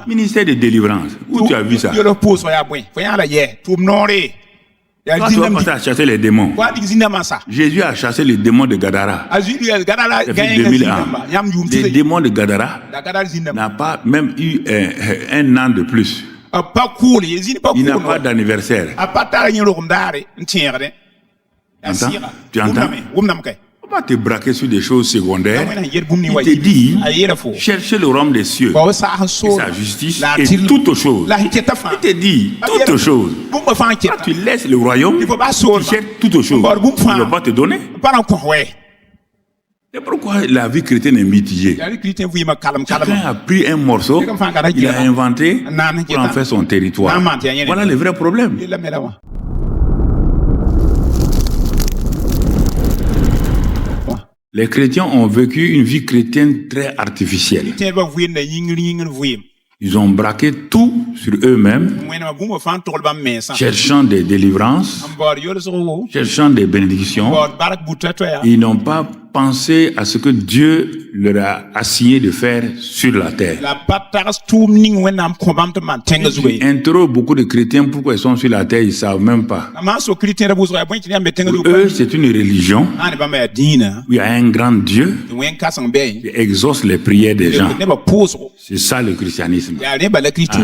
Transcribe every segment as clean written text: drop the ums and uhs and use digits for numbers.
Ministère de délivrance. Où tu as vu ça? Toi, tu vas passer à chasser les démons. Jésus a chassé les démons de Gadara. Depuis 2001. Les démons de Gadara n'ont pas même eu un an de plus. Il n'a pas d'anniversaire. Tu entends? On va te braquer sur des choses secondaires. Il te dit, cherchez le royaume des cieux et sa justice et toutes choses. Il te dit, toutes choses. Tu laisses le royaume, tu cherches toutes choses. Il ne va pas te donner. C'est pourquoi la vie chrétienne est mitigée. Chacun a pris un morceau, il a inventé pour en faire son territoire. Voilà le vrai problème. Les chrétiens ont vécu une vie chrétienne très artificielle. Ils ont braqué tout sur eux-mêmes, cherchant des délivrances, cherchant des bénédictions. Ils n'ont pas pensé à ce que Dieu leur a assigné de faire sur la terre. Interroge beaucoup de chrétiens pourquoi ils sont sur la terre, ils ne savent même pas. Pour eux, c'est une religion où il y a un grand Dieu qui exauce les prières des gens. C'est ça le christianisme. Ah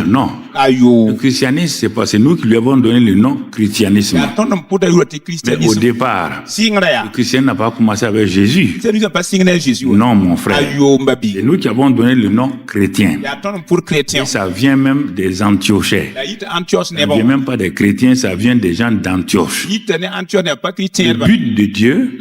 non. Le christianisme, c'est nous qui lui avons donné le nom christianisme. Mais au départ, le christianisme n'a pas commencé avec Jésus. Non, mon frère. C'est nous qui avons donné le nom chrétien. Et ça vient même des Antiochais. Ça ne vient même pas des chrétiens, ça vient des gens d'Antioche. Le but de Dieu,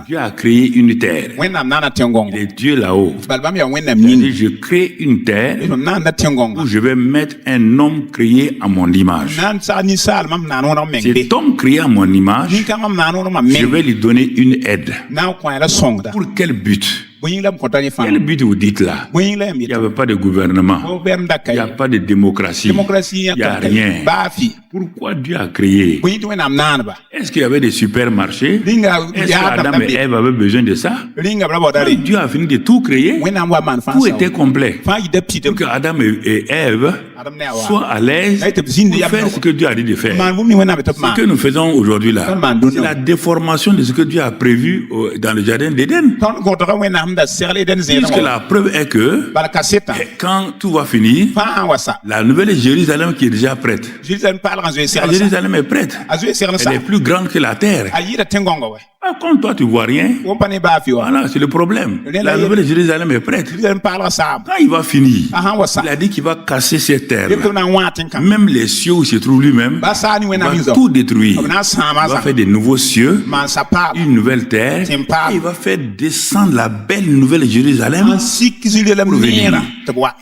Dieu a créé une terre. Il est Dieu là-haut. Il dit, je crée une terre où je vais mettre un homme créé à mon image. Cet homme créé à mon image, je vais lui donner une aide. Pour quel but? Quel but vous dites là? Il n'y avait pas de gouvernement. Il n'y a pas de démocratie. Il n'y a rien. Pourquoi Dieu a créé? Est-ce qu'il y avait des supermarchés? Est-ce qu'Adam et Ève avaient besoin de ça? Dieu a fini de tout créer. Tout était complet. Pour que Adam et Ève soient à l'aise pour faire ce que Dieu a dit de faire. Ce que nous faisons aujourd'hui là, c'est la déformation de ce que Dieu a prévu dans le jardin d'Éden. Puisque la preuve est que quand tout va finir, la nouvelle Jérusalem qui est déjà prête. La Jérusalem est prête. Elle est plus grande que la terre. Quand toi tu vois rien, voilà, c'est le problème. La nouvelle Jérusalem est prête. Quand il va finir, il a dit qu'il va casser cette terre. Même les cieux où il se trouve lui-même, il va tout détruire. Il va faire des nouveaux cieux, une nouvelle terre, et il va faire descendre la belle nouvelle Jérusalem pour venir.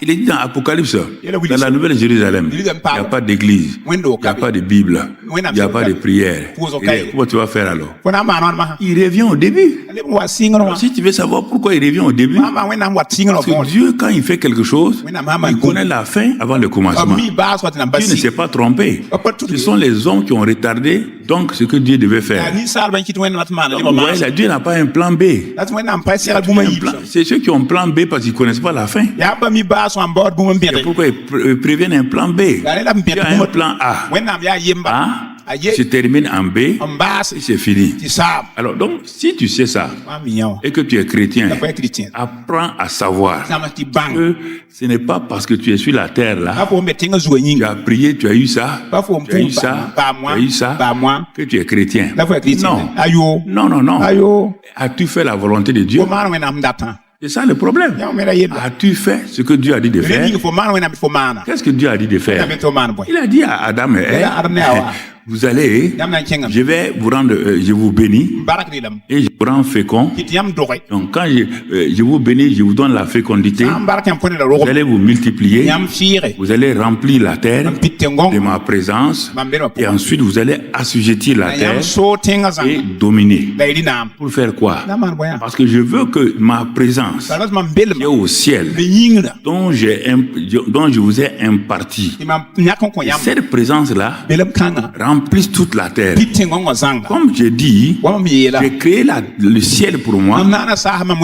Il est dit dans Apocalypse, dans la nouvelle Jérusalem, il n'y a pas d'église, il n'y a pas de Bible, il n'y a pas de prière. Comment tu vas faire alors? Il revient au début. Alors, si tu veux savoir pourquoi il revient au début, parce que Dieu, quand il fait quelque chose, il connaît la fin avant le commencement. Dieu ne s'est pas trompé. Ce sont les hommes qui ont retardé donc ce que Dieu devait faire. Donc, Dieu n'a pas un plan B. C'est ceux qui ont un plan B parce qu'ils ne connaissent pas la fin. C'est pourquoi ils préviennent un plan B. Il y a un plan A. Se termine en B, c'est fini. Alors donc, si tu sais ça, et que tu es chrétien, apprends à savoir que ce n'est pas parce que tu es sur la terre là, tu as prié, tu as eu ça, tu as eu ça, tu as eu ça, que tu es chrétien. Non. Non. As-tu fait la volonté de Dieu? C'est ça le problème. As-tu fait ce que Dieu a dit de faire? Qu'est-ce que Dieu a dit de faire? Il a dit à Adam et Ève, vous allez, je vais vous rendre, je vous bénis et je vous rends fécond. Donc quand je vous bénis, je vous donne la fécondité. Vous allez vous multiplier. Vous allez remplir la terre de ma présence. Et ensuite vous allez assujettir la terre et dominer. Pour faire quoi? Parce que je veux que ma présence qui est au ciel, dont je vous ai imparti, cette présence-là remplisse toute la terre. Comme j'ai dit, j'ai créé le ciel pour moi,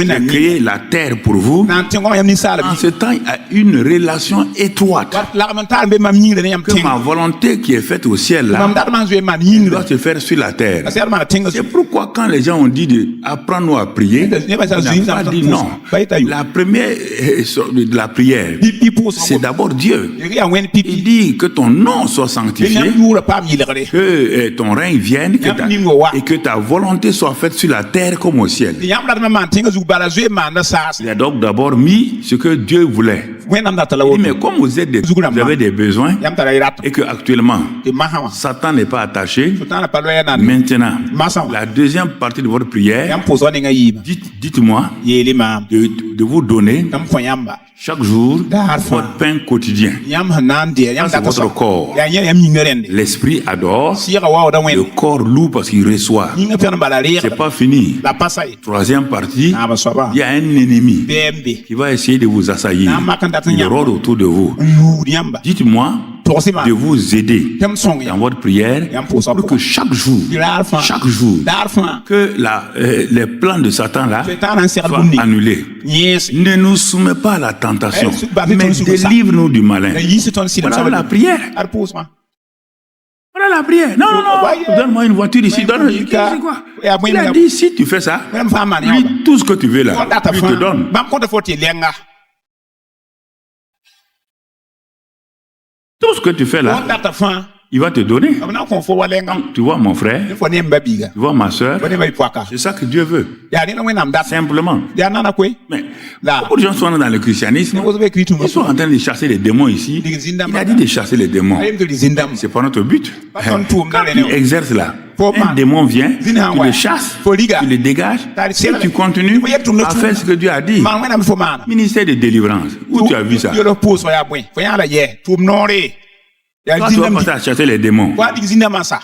j'ai créé la terre pour vous. En ce temps, il y a une relation étroite. Que ma volonté qui est faite au ciel là, doit se faire sur la terre. C'est pourquoi quand les gens ont dit apprends-nous à prier, on n'a pas dit non. La première de la prière, c'est d'abord Dieu. Il dit que ton nom soit sanctifié, que ton règne vienne, et que ta volonté soit faite sur la terre comme au ciel. Il a donc d'abord mis ce que Dieu voulait. Il dit, mais comme vous avez des besoins et que actuellement Satan n'est pas attaché, maintenant la deuxième partie de votre prière, dites-moi de vous donner chaque jour votre pain quotidien. C'est votre corps. L'esprit adore, le corps loue parce qu'il reçoit. C'est pas fini. Troisième partie, il y a un ennemi qui va essayer de vous assaillir. Il rôde autour de vous. Dites-moi de vous aider dans votre prière pour que chaque jour, que les plans de Satan là soient annulés. Ne nous soumets pas à la tentation, mais délivre-nous du malin. Voilà la prière. Voilà la prière. Non, donne-moi une voiture ici. C'est quoi? Il a dit, si tu fais ça, lui, tout ce que tu veux là, lui te donne. Tout ce que tu fais là, il va te donner. Tu vois mon frère, tu vois ma soeur, c'est ça que Dieu veut. Simplement. Mais beaucoup de gens sont dans le christianisme, ils sont en train de chasser les démons ici. Il a dit de chasser les démons. C'est pas notre but. Quand tu exerces là, un démon vient, tu le chasses, tu le dégages, et tu continues à faire ce que Dieu a dit. Ministère de délivrance. Où tu as vu ça? Toi, tu vas passer à chasser les démons.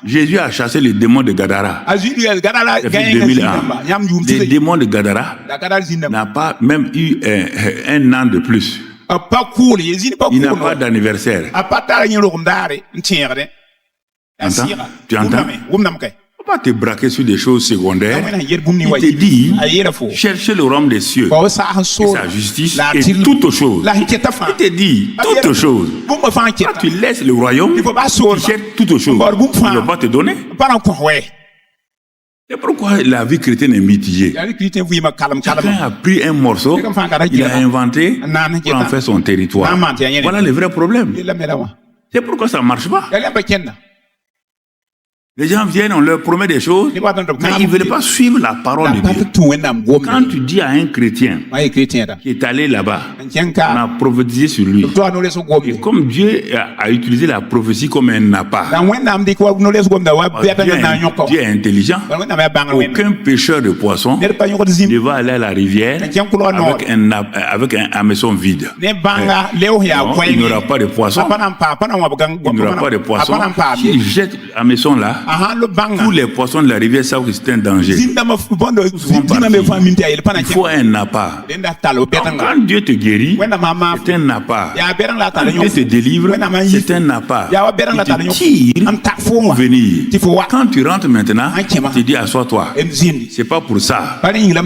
Jésus a chassé les démons de Gadara. Depuis 2001. Les démons de Gadara n'ont pas même eu un an de plus. Il n'a pas d'anniversaire. Tu entends? Il ne faut pas te braquer sur des choses secondaires. Il te dit, cherchez le royaume des cieux et sa justice et toutes choses. Il te dit, toutes choses. Quand tu laisses le royaume, tu cherches toutes choses. Il ne va pas te donner. C'est pourquoi la vie chrétienne est mitigée. Chacun a pris un morceau, il a inventé pour en faire son territoire. Voilà le vrai problème. C'est pourquoi ça ne marche pas. Les gens viennent, on leur promet des choses, mais ils ne veulent pas suivre la parole de Dieu. Quand tu dis à un chrétien qui est allé là-bas, on a prophétisé sur lui. Et comme Dieu a utilisé la prophétie comme un appât, Dieu est intelligent. Aucun pêcheur de poissons ne va aller à la rivière avec un hameçon vide. Non, il n'aura pas de poissons. Il n'aura pas de poissons. S'il jette hameçon là, tous les poissons de la rivière savent que c'est un danger. Il faut un appât. Quand Dieu te guérit, c'est un appât. Quand Dieu te délivre, c'est un appât. Il te tire pour venir. Quand tu rentres maintenant, tu te dis assois-toi. C'est pas pour ça.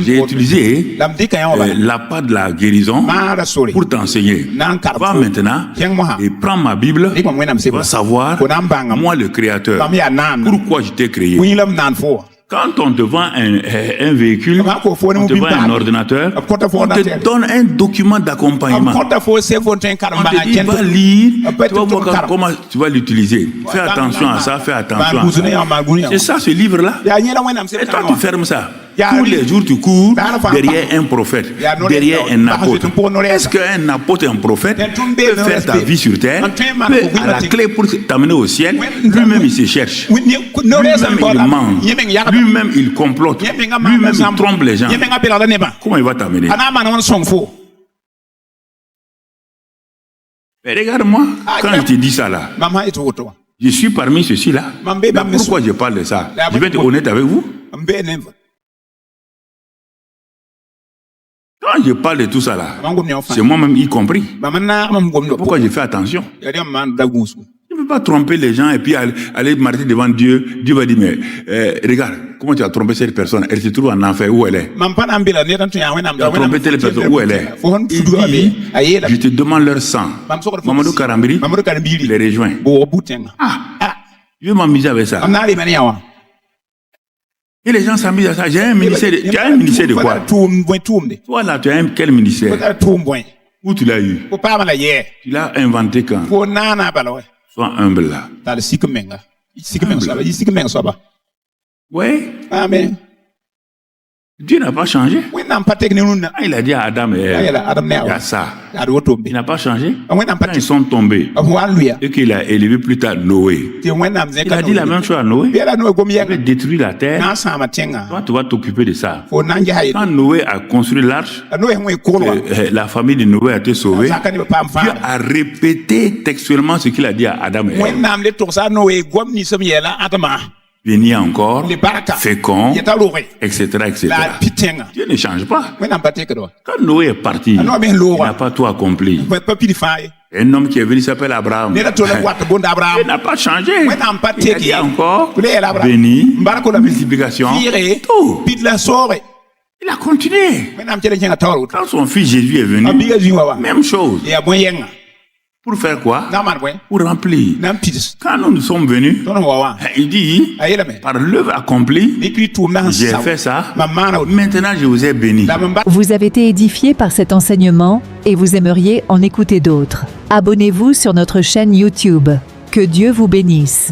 J'ai utilisé l'appât de la guérison pour t'enseigner. Va maintenant et prends ma Bible. Tu vas savoir, moi le Créateur, pourquoi je t'ai créé. Quand on te vend un véhicule, on te vend un ordinateur, on te donne un document d'accompagnement. On te dit, va lire, tu vas voir comment tu vas l'utiliser. Fais attention à ça, fais attention à ça. C'est ça ce livre-là. Et toi, tu fermes ça. Tous les jours, tu cours derrière un prophète, derrière un apôtre. Est-ce qu'un apôtre et un prophète peut faire ta vie sur terre, peut à la clé pour t'amener au ciel? Lui-même, il se cherche. Lui-même, il ment. Lui-même, il complote. Lui-même, il trompe les gens. Comment il va t'amener? Mais regarde-moi, quand je te dis ça là, je suis parmi ceux-ci là. Pourquoi je parle de ça? Je vais être honnête avec vous. Quand je parle de tout ça là, c'est moi-même y compris. Pourquoi je fais attention? Je ne peux pas tromper les gens et puis aller marcher devant Dieu. Dieu va dire, mais regarde, comment tu as trompé cette personne? Elle se trouve en enfer, où elle est? Tu as trompé telle personne, où elle est? Il dit, je te demande leur sang. Mamadou Karambiri les rejoint. Je vais m'amuser avec ça. Et les gens s'amusent à ça. J'ai un ministère de... Tu as un ministère de quoi? Toi là, tu as quel ministère? Où tu l'as eu? Tu l'as inventé quand? Sois humble là. Oui. Amen. Dieu n'a pas changé. Il a dit à Adam et Ève, il y a ça. Il n'a pas changé. Quand ils sont tombés et qu'il a élevé plus tard Noé, il a dit la même chose à Noé. Il avait détruit la terre. Toi, tu vas t'occuper de ça. Quand Noé a construit l'arche, la famille de Noé a été sauvée. Dieu a répété textuellement ce qu'il a dit à Adam et Ève. Béni encore, fécond, etc., etc. Dieu ne change pas. Quand Noé est parti, il n'a pas tout accompli. Un homme qui est venu s'appelle Abraham. Il n'a pas changé. Il a dit encore, béni, multiplication, tout. Il a continué. Quand son fils Jésus est venu, même chose. Pour faire quoi? Pour remplir. Quand nous sommes venus, il dit, par l'œuvre accomplie, j'ai fait ça, maintenant je vous ai béni. Vous avez été édifié par cet enseignement et vous aimeriez en écouter d'autres. Abonnez-vous sur notre chaîne YouTube. Que Dieu vous bénisse.